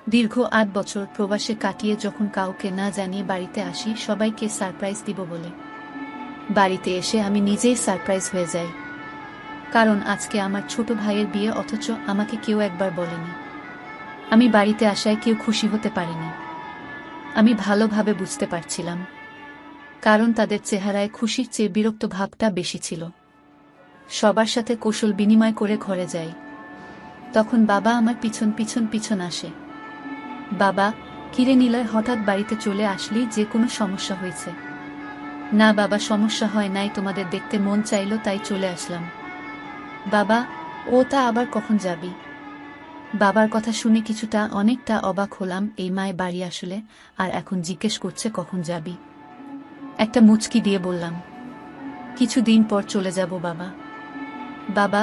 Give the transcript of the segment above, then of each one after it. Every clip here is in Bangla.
দীর্ঘ ৮ বছর প্রবাসে কাটিয়ে যখন কাউকে না জানিয়ে বাড়িতে আসি সবাইকে সারপ্রাইজ দিব বলে, বাড়িতে এসে আমি নিজেই সারপ্রাইজ হয়ে যাই। কারণ আজকে আমার ছোট ভাইয়ের বিয়ে, অথচ আমাকে কেউ একবার বলেনি। আমি বাড়িতে আসায় কেউ খুশি হতে পারেনি। আমি ভালোভাবে বুঝতে পারছিলাম, কারণ তাদের চেহারায় খুশির চেয়ে বিরক্ত ভাবটা বেশি ছিল। সবার সাথে কৌশল বিনিময় করে ঘরে যাই। তখন বাবা আমার পিছন পিছন পিছন আসে। বাবা, কিরে নিলয়, হঠাৎ বাড়িতে চলে আসলি, যে কোনো সমস্যা হয়েছে? না বাবা, সমস্যা হয় নাই, তোমাদের দেখতে মন চাইলো তাই চলে আসলাম। বাবা, তা আবার কখন যাবি? বাবার কথা শুনে অনেকটা অবাক হলাম। এই মায়ে বাড়ি আসলে, আর এখন জিজ্ঞেস করছে কখন যাবি। একটা মুচকি দিয়ে বললাম, কিছুদিন পর চলে যাব বাবা। বাবা,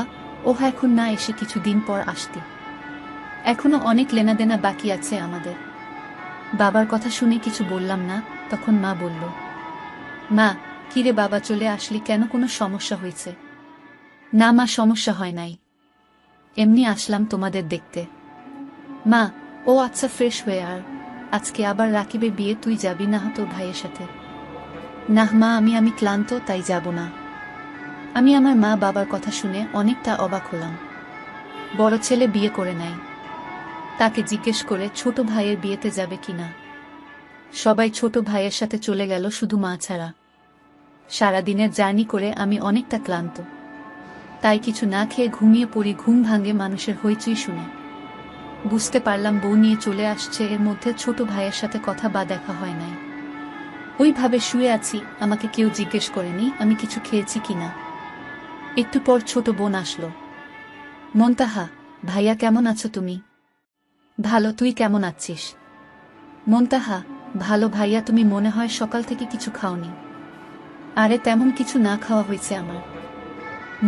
এখন না এসে কিছুদিন পর আসতি, এখনো অনেক লেনাদেনা বাকি আছে আমাদের। বাবার কথা শুনে কিছু বললাম না। তখন মা বলল, মা, কিরে বাবা, চলে আসলি কেন, কোনো সমস্যা হয়েছে? না মা, সমস্যা হয় নাই, এমনি আসলাম তোমাদের দেখতে। মা, আচ্ছা, ফ্রেশ হয়ে আর আজকে আবার রাকিবের বিয়ে, তুই যাবি না তোর ভাইয়ের সাথে? না মা, আমি ক্লান্ত, তাই যাব না। আমি আমার মা বাবার কথা শুনে অনেকটা অবাক হলাম। বড় ছেলে বিয়ে করে নাই, তাকে জিজ্ঞেস করে ছোট ভাইয়ের বিয়েতে যাবে কিনা। সবাই ছোট ভাইয়ের সাথে চলে গেল, শুধু মা ছাড়া। সারাদিনের জার্নি করে আমি অনেকটা ক্লান্ত, তাই কিছু না খেয়ে ঘুমিয়ে পড়ি। ঘুম ভাঙে মানুষের হইচই শুনে। বুঝতে পারলাম বউ নিয়ে চলে আসছে, এর মধ্যে ছোট ভাইয়ের সাথে কথা বা দেখা হয় নাই। ওইভাবে শুয়ে আছি, আমাকে কেউ জিজ্ঞেস করেনি আমি কিছু খেয়েছি কিনা। একটু পর ছোট বোন আসলো। মন্তাহা, ভাইয়া কেমন আছো তুমি? ভালো, তুই কেমন আছিস? মন্তাহা, ভালো ভাইয়া, তুমি মনে হয় সকাল থেকে কিছু খাওনি। আরে তেমন কিছু না খাওয়া হয়েছে আমার।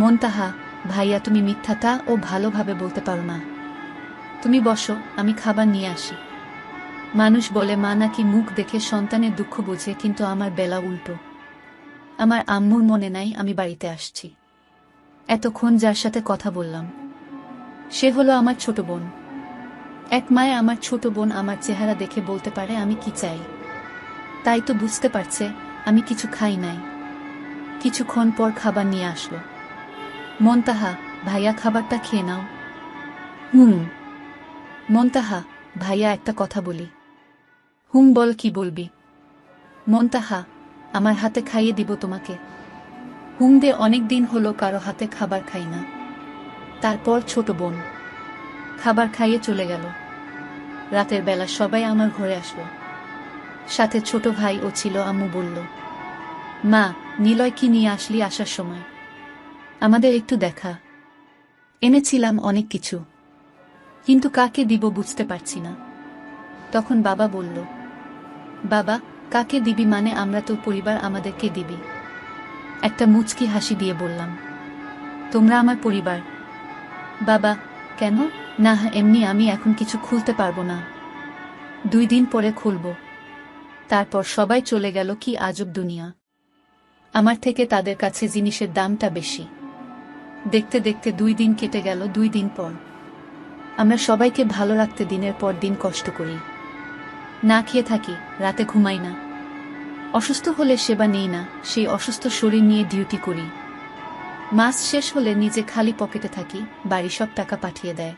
মন্তাহা, ভাইয়া তুমি মিথ্যাটা ভালোভাবে বলতে পারো না। তুমি বসো, আমি খাবার নিয়ে আসি। মানুষ বলে মা নাকি মুখ দেখে সন্তানের দুঃখ বোঝে, কিন্তু আমার বেলা উল্টো। আমার আম্মুর মনে নাই আমি বাড়িতে আসছি। এতক্ষণ যার সাথে কথা বললাম সে হলো আমার ছোট বোন। এক মায়ে আমার ছোট বোন আমার চেহারা দেখে বলতে পারে আমি কি চাই। তাই তো বুঝতে পারছে আমি কিছু খাই নাই। কিছুক্ষণ পর খাবার নিয়ে আসলো। মন্তাহা, ভাইয়া খাবারটা খেয়ে নাও। মন্তাহা, ভাইয়া একটা কথা বলি। বল, কি বলবি? মন্তাহা, আমার হাতে খাইয়ে দিব তোমাকে। দে, অনেক দিন হলো কারো হাতে খাবার খাই না। তারপর ছোট বোন খাবার খাইয়ে চলে গেল। রাতের বেলা সবাই আমার ঘরে আসলো, সাথে ছোট ভাই ছিল। আম্মু বলল, মা, নিলয় কি নিয়ে আসলি আসার সময়? আমাদের একটু দেখা। এনেছিলাম অনেক কিছু, কিন্তু কাকে দিব বুঝতে পারছি না। তখন বাবা বলল, বাবা, কাকে দিবি মানে আমরা তো পরিবার, আমাদেরকে দিবি। একটা মুচকি হাসি দিয়ে বললাম, তোমরা আমার পরিবার। বাবা, কেন? না এমনি, আমি এখন কিছু খুলতে পারবো না, 2 দিন পরে খুলব। তারপর সবাই চলে গেল। কি আজব দুনিয়া, আমার থেকে তাদের কাছে জিনিসের দামটা বেশি। দেখতে দেখতে 2 দিন কেটে গেল। 2 দিন পর আমরা সবাইকে ভালো রাখতে দিনের পর দিন কষ্ট করি, না খেয়ে থাকি, রাতে ঘুমাই না। অসুস্থ হলে সেবা নেই না, সেই অসুস্থ শরীর নিয়ে ডিউটি করি। মাস শেষ হলে নিজে খালি পকেটে থাকি, বাড়ি সব টাকা পাঠিয়ে দেয়।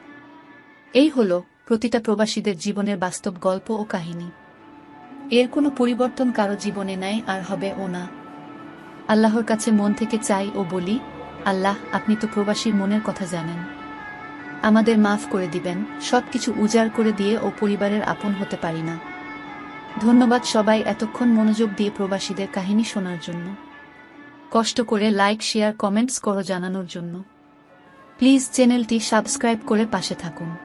এই হলো প্রতিটা প্রবাসীদের জীবনের বাস্তব গল্প ও কাহিনী। এর কোনো পরিবর্তন কারো জীবনে নাই, আর হবে ও না। আল্লাহর কাছে মন থেকে চাই ও বলি, আল্লাহ, আপনি তো প্রবাসীর মনের কথা জানেন, আমাদের মাফ করে দিবেন। সবকিছু উজাড় করে দিয়ে পরিবারের আপন হতে পারি না। ধন্যবাদ সবাই এতক্ষণ মনোযোগ দিয়ে প্রবাসীদের কাহিনী শোনার জন্য। কষ্ট করে লাইক, শেয়ার, কমেন্টস করো জানানোর জন্য। প্লিজ চ্যানেলটি সাবস্ক্রাইব করে পাশে থাকুন।